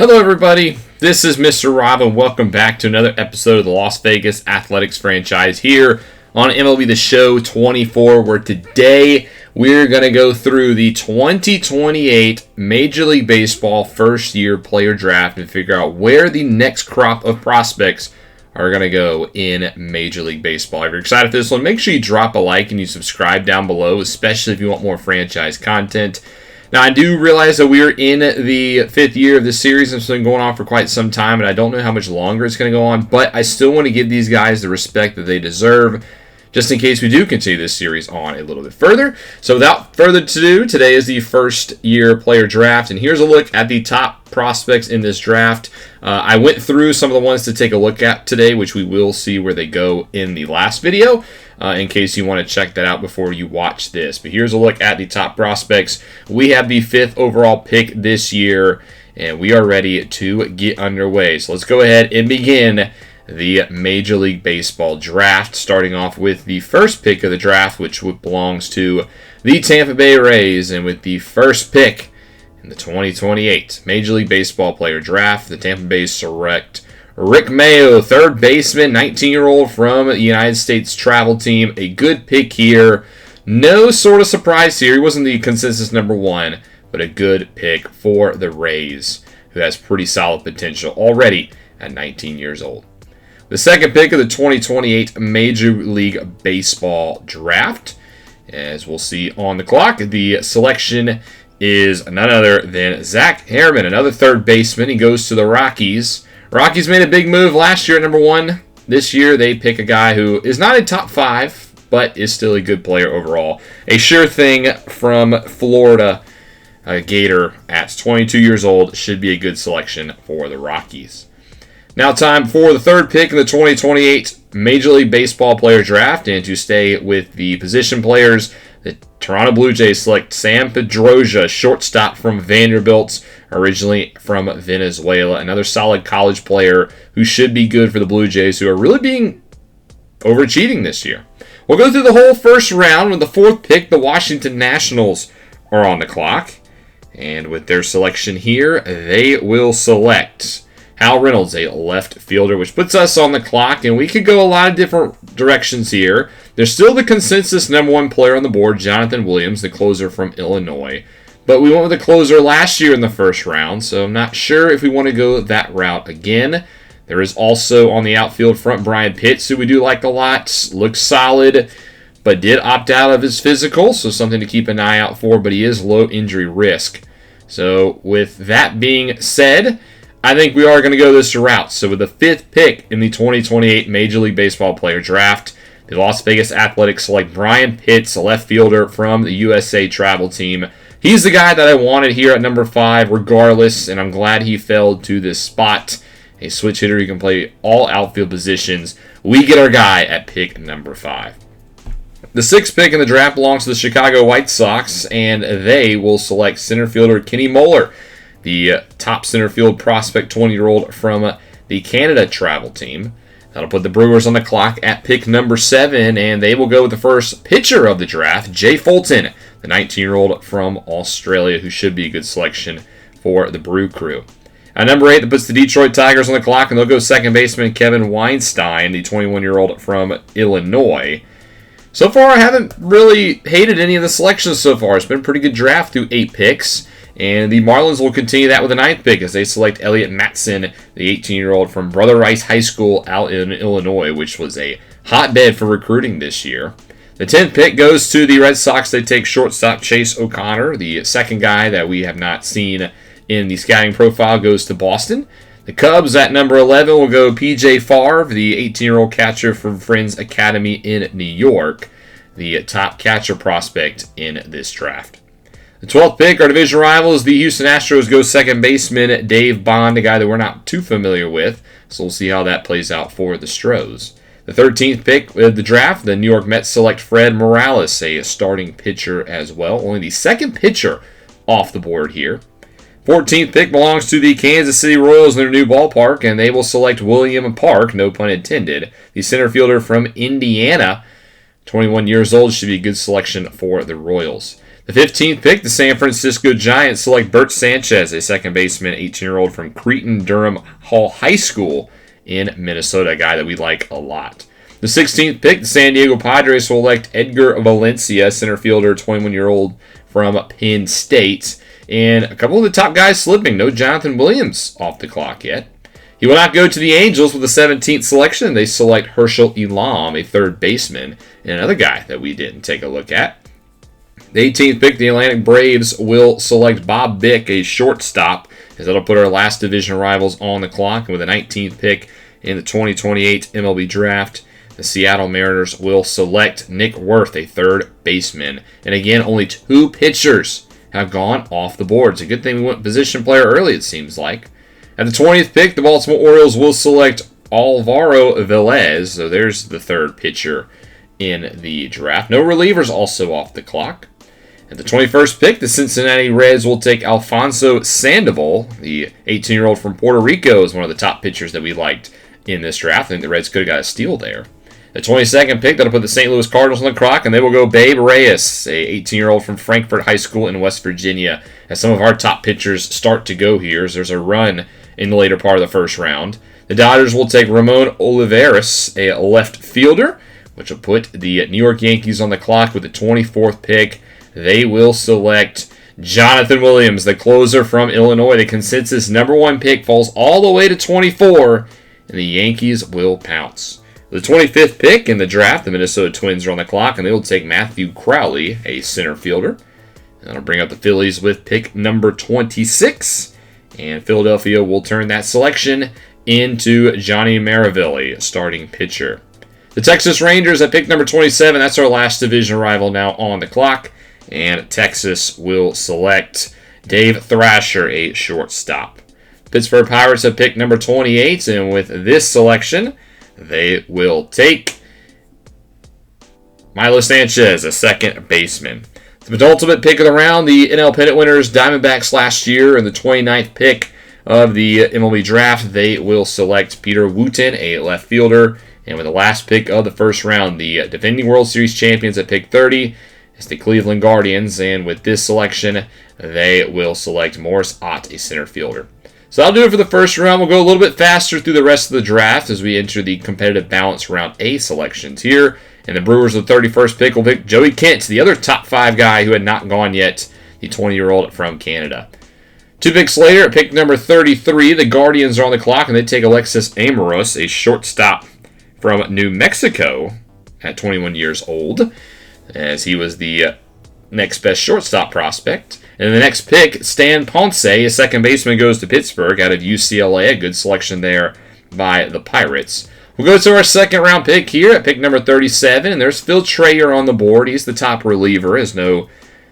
Hello everybody, this is Mr. Rob and welcome back to another episode of the Las Vegas Athletics franchise here on MLB The Show 24, where today we're going to go through the 2028 Major League Baseball first year player draft and figure out where the next crop of prospects are going to go in Major League Baseball. If you're excited for this one, make sure you drop a like and you subscribe down below, especially if you want more franchise content. Now, I do realize that we are in the fifth year of this series. It's been going on for quite some time, and I don't know how much longer it's going to go on, but I still want to give these guys the respect that they deserve, just in case we do continue this series on a little bit further. So without further ado, today is the first year player draft, and here's a look at the top prospects in this draft. I went through some of the ones to take a look at today, which we will see where they go in the last video, in case you want to check that out before you watch this. But here's a look at the top prospects. We have the 5th overall pick this year, and we are ready to get underway. So let's go ahead and begin the Major League Baseball draft, starting off with the first pick of the draft, which belongs to the Tampa Bay Rays. And with the first pick in the 2028 Major League Baseball player draft, the Tampa Bay select Rick Mayo, third baseman, 19-year-old from the United States travel team. A good pick here. No sort of surprise here. He wasn't the consensus number one, but a good pick for the Rays, who has pretty solid potential already at 19 years old. The second pick of the 2028 Major League Baseball draft, as we'll see on the clock, the selection is none other than Zach Harriman, another third baseman. He goes to the Rockies. Rockies made a big move last year at number 1. This year they pick a guy who is not a top 5, but is still a good player overall. A sure thing from Florida, a Gator at 22 years old, should be a good selection for the Rockies. Now time for the third pick in the 2028 Major League Baseball player draft, and to stay with the position players, the Toronto Blue Jays select Sam Pedroia, shortstop from Vanderbilt, originally from Venezuela. Another solid college player who should be good for the Blue Jays, who are really being overachieving this year. We'll go through the whole first round. With the fourth pick, the Washington Nationals are on the clock. And with their selection here, they will select Hal Reynolds, a left fielder, which puts us on the clock, and we could go a lot of different directions here. There's still the consensus number 1 player on the board, Jonathan Williams, the closer from Illinois. But we went with the closer last year in the first round, so I'm not sure if we want to go that route again. There is also on the outfield front Brian Pitts, who we do like a lot. Looks solid, but did opt out of his physical, so something to keep an eye out for, but he is low injury risk. So with that being said, I think we are going to go this route. So with the 5th pick in the 2028 Major League Baseball player draft, the Las Vegas Athletics select Brian Pitts, a left fielder from the USA travel team. He's the guy that I wanted here at number 5 regardless, and I'm glad he fell to this spot. A switch hitter who can play all outfield positions. We get our guy at pick number 5. The 6th pick in the draft belongs to the Chicago White Sox, and they will select center fielder Kenny Moeller, the top center field prospect, 20-year-old from the Canada travel team. That'll put the Brewers on the clock at pick number 7, and they will go with the first pitcher of the draft, Jay Fulton, the 19-year-old from Australia, who should be a good selection for the Brew Crew. At number 8, that puts the Detroit Tigers on the clock, and they'll go second baseman Kevin Weinstein, the 21-year-old from Illinois. So far, I haven't really hated any of the selections so far. It's been a pretty good draft through 8 picks. And the Marlins will continue that with the 9th pick as they select Elliot Matson, the 18-year-old from Brother Rice High School out in Illinois, which was a hotbed for recruiting this year. The 10th pick goes to the Red Sox. They take shortstop Chase O'Connor. The second guy that we have not seen in the scouting profile goes to Boston. The Cubs at number 11 will go P.J. Favre, the 18-year-old catcher from Friends Academy in New York, the top catcher prospect in this draft. The 12th pick, our division rivals, the Houston Astros, go second baseman Dave Bond, a guy that we're not too familiar with. So we'll see how that plays out for the Stros. The 13th pick of the draft, the New York Mets select Fred Morales, a starting pitcher as well. Only the second pitcher off the board here. 14th pick belongs to the Kansas City Royals in their new ballpark, and they will select William Park, no pun intended, the center fielder from Indiana. 21 years old, should be a good selection for the Royals. The The 15th pick, the San Francisco Giants select Bert Sanchez, a second baseman, 18-year-old from Cretin-Durham Hall High School in Minnesota, a guy that we like a lot. The 16th pick, the San Diego Padres will elect Edgar Valencia, center fielder, 21-year-old from Penn State. And a couple of the top guys slipping. No Jonathan Williams off the clock yet. He will not go to the Angels with the 17th selection. They select Herschel Elam, a third baseman, and another guy that we didn't take a look at. The 18th pick, the Atlantic Braves will select Bob Bick, a shortstop, as that'll put our last division rivals on the clock. And with the 19th pick in the 2028 MLB draft, the Seattle Mariners will select Nick Worth, a third baseman. And again, only 2 pitchers have gone off the board. It's a good thing we went position player early, it seems like. At the 20th pick, the Baltimore Orioles will select Alvaro Velez. So there's the third pitcher in the draft. No relievers also off the clock. At the 21st pick, the Cincinnati Reds will take Alfonso Sandoval, the 18-year-old from Puerto Rico, is one of the top pitchers that we liked in this draft. I think the Reds could have got a steal there. The 22nd pick, that'll put the St. Louis Cardinals on the clock, and they will go Babe Reyes, a 18-year-old from Frankfort High School in West Virginia. As some of our top pitchers start to go here, as there's a run in the later part of the first round. The Dodgers will take Ramon Olivares, a left fielder, which will put the New York Yankees on the clock with the 24th pick. They will select Jonathan Williams, the closer from Illinois. The consensus number 1 pick falls all the way to 24, and the Yankees will pounce. The 25th pick in the draft, the Minnesota Twins are on the clock, and they will take Matthew Crowley, a center fielder. That'll bring up the Phillies with pick number 26, and Philadelphia will turn that selection into Johnny Maraville, a starting pitcher. The Texas Rangers at pick number 27, that's our last division rival now on the clock, and Texas will select Dave Thrasher, a shortstop. Pittsburgh Pirates at pick number 28, and with this selection, they will take Milo Sanchez, a second baseman. The penultimate pick of the round, the NL pennant winners, Diamondbacks last year, and the 29th pick of the MLB draft, they will select Peter Wooten, a left fielder. And with the last pick of the first round, the defending World Series champions at pick 30, it's the Cleveland Guardians. And with this selection, they will select Morris Ott, a center fielder. So that'll do it for the first round. We'll go a little bit faster through the rest of the draft as we enter the competitive balance round A selections here. And the Brewers with the 31st pick will pick Joey Kent, the other top 5 guy who had not gone yet, the 20-year-old from Canada. 2 picks later, at pick number 33, the Guardians are on the clock, and they take Alexis Amoros, a shortstop from New Mexico at 21 years old, as he was the next best shortstop prospect. And the next pick, Stan Ponce, a second baseman, goes to Pittsburgh out of UCLA. A good selection there by the Pirates. We'll go to our second round pick here at pick number 37. And there's Phil Trayer on the board. He's the top reliever, as no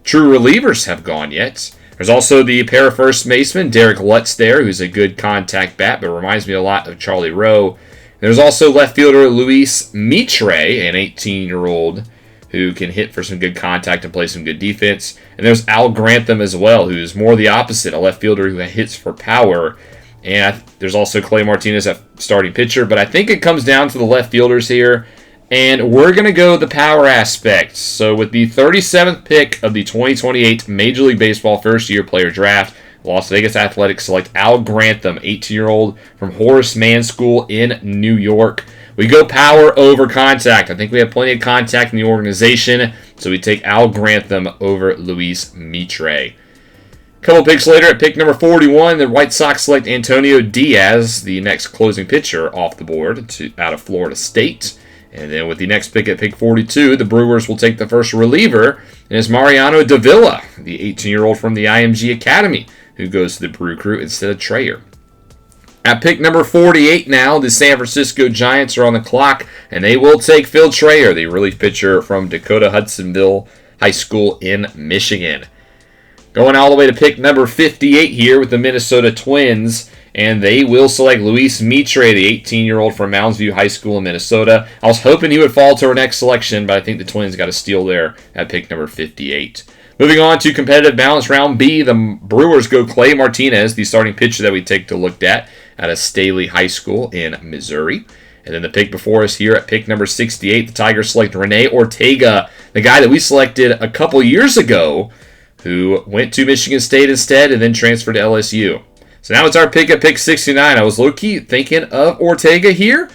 true relievers have gone yet. There's also the pair of first baseman, Derek Lutz there, who's a good contact bat, but reminds me a lot of Charlie Rowe. There's also left fielder Luis Mitre, an 18-year-old who can hit for some good contact and play some good defense. And there's Al Grantham as well, who's more the opposite, a left fielder who hits for power. And there's also Clay Martinez at starting pitcher, but I think it comes down to the left fielders here. And we're going to go the power aspect. So with the 37th pick of the 2028 Major League Baseball first-year player draft, Las Vegas Athletics select Al Grantham, 18-year-old from Horace Mann School in New York. We go power over contact. I think we have plenty of contact in the organization, so we take Al Grantham over Luis Mitre. A couple picks later, at pick number 41, the White Sox select Antonio Diaz, the next closing pitcher off the board out of Florida State. And then with the next pick at pick 42, the Brewers will take the first reliever, and it's Mariano Davila, the 18-year-old from the IMG Academy, who goes to the Brew Crew instead of Trayer. At pick number 48 now, the San Francisco Giants are on the clock, and they will take Phil Trayer, the relief pitcher from Dakota Hudsonville High School in Michigan. Going all the way to pick number 58 here with the Minnesota Twins, and they will select Luis Mitre, the 18-year-old from Mounds View High School in Minnesota. I was hoping he would fall to our next selection, but I think the Twins got a steal there at pick number 58. Moving on to competitive balance round B, the Brewers go Clay Martinez, the starting pitcher that we take to look at of Staley High School in Missouri. And then the pick before us here at pick number 68, the Tigers select Rene Ortega, the guy that we selected a couple years ago who went to Michigan State instead and then transferred to LSU. So now it's our pick at pick 69. I was low-key thinking of Ortega here,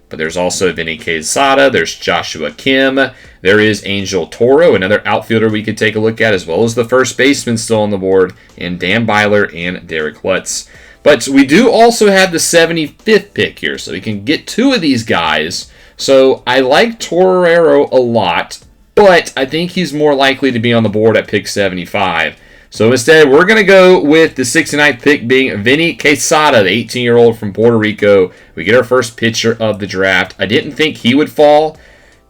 but there's also Vinny Quesada, there's Joshua Kim, there is Angel Toro, another outfielder we could take a look at, as well as the first baseman still on the board, and Dan Byler and Derek Lutz. But we do also have the 75th pick here, so we can get two of these guys. So I like Torero a lot, but I think he's more likely to be on the board at pick 75. So instead, we're going to go with the 69th pick being Vinny Quesada, the 18-year-old from Puerto Rico. We get our first pitcher of the draft. I didn't think he would fall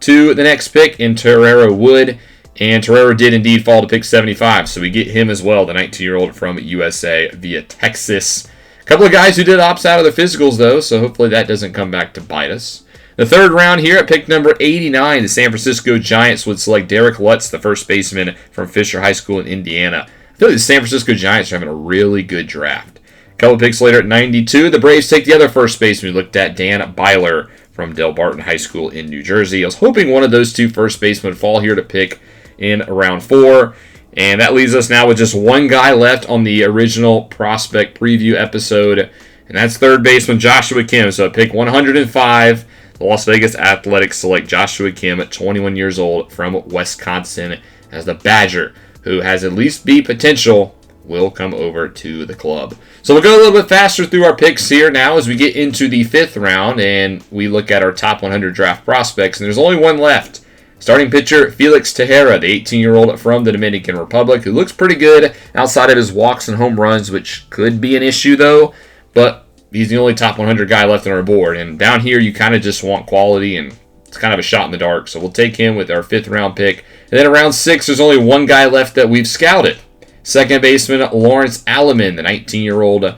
to the next pick, and Torero would. And Torero did indeed fall to pick 75, so we get him as well, the 19-year-old from USA via Texas. A couple of guys who did opt out of their physicals, though, so hopefully that doesn't come back to bite us. The third round here at pick number 89, the San Francisco Giants would select Derek Lutz, the first baseman from Fisher High School in Indiana. I feel like the San Francisco Giants are having a really good draft. A couple picks later at 92, the Braves take the other first baseman we looked at, Dan Byler from Del Barton High School in New Jersey. I was hoping one of those two first basemen would fall here to pick in round 4. And that leaves us now with just one guy left on the original prospect preview episode, and that's third baseman Joshua Kim. So at pick 105, the Las Vegas Athletics select Joshua Kim at 21 years old from Wisconsin as the Badger, who has at least B potential, will come over to the club. So we'll go a little bit faster through our picks here now as we get into the 5th round and we look at our top 100 draft prospects, and there's only one left. Starting pitcher Felix Tejera, the 18-year-old from the Dominican Republic, who looks pretty good outside of his walks and home runs, which could be an issue though, but he's the only top 100 guy left on our board. And down here, you kind of just want quality, and it's kind of a shot in the dark. So we'll take him with our 5th round pick. And then around 6, there's only one guy left that we've scouted. Second baseman Lawrence Alleman, the 19-year-old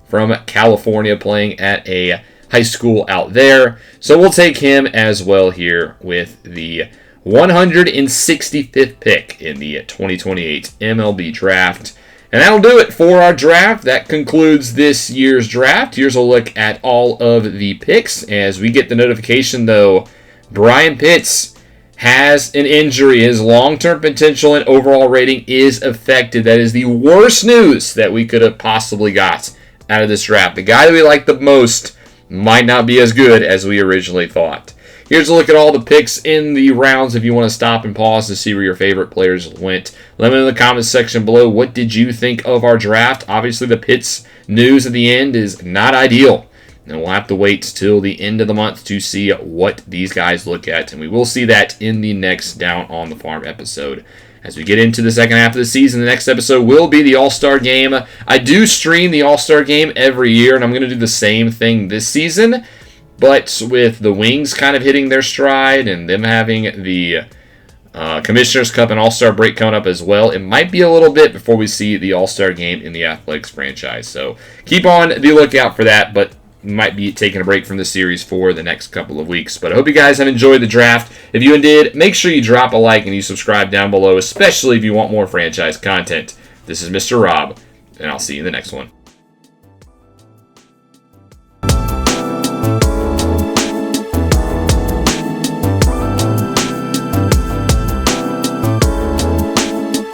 from California, playing at a high school out there. So we'll take him as well here with the 165th pick in the 2028 MLB draft. And that'll do it for our draft. That concludes this year's draft. Here's a look at all of the picks. As we get the notification, though, Brian Pitts has an injury. His long-term potential and overall rating is affected. That is the worst news that we could have possibly got out of this draft. The guy that we like the most might not be as good as we originally thought. Here's a look at all the picks in the rounds if you want to stop and pause to see where your favorite players went. Let me know in the comments section below, what did you think of our draft? Obviously, the Pitts news at the end is not ideal, and we'll have to wait till the end of the month to see what these guys look at, and we will see that in the next Down on the Farm episode. As we get into the second half of the season, the next episode will be the All-Star Game. I do stream the All-Star Game every year, and I'm going to do the same thing this season. But with the Wings kind of hitting their stride and them having the Commissioner's Cup and All-Star break coming up as well, it might be a little bit before we see the All-Star Game in the Athletics franchise. So keep on the lookout for that, but might be taking a break from the series for the next couple of weeks. But I hope you guys have enjoyed the draft. If you did, make sure you drop a like and you subscribe down below, especially if you want more franchise content. This is Mr. Rob, and I'll see you in the next one.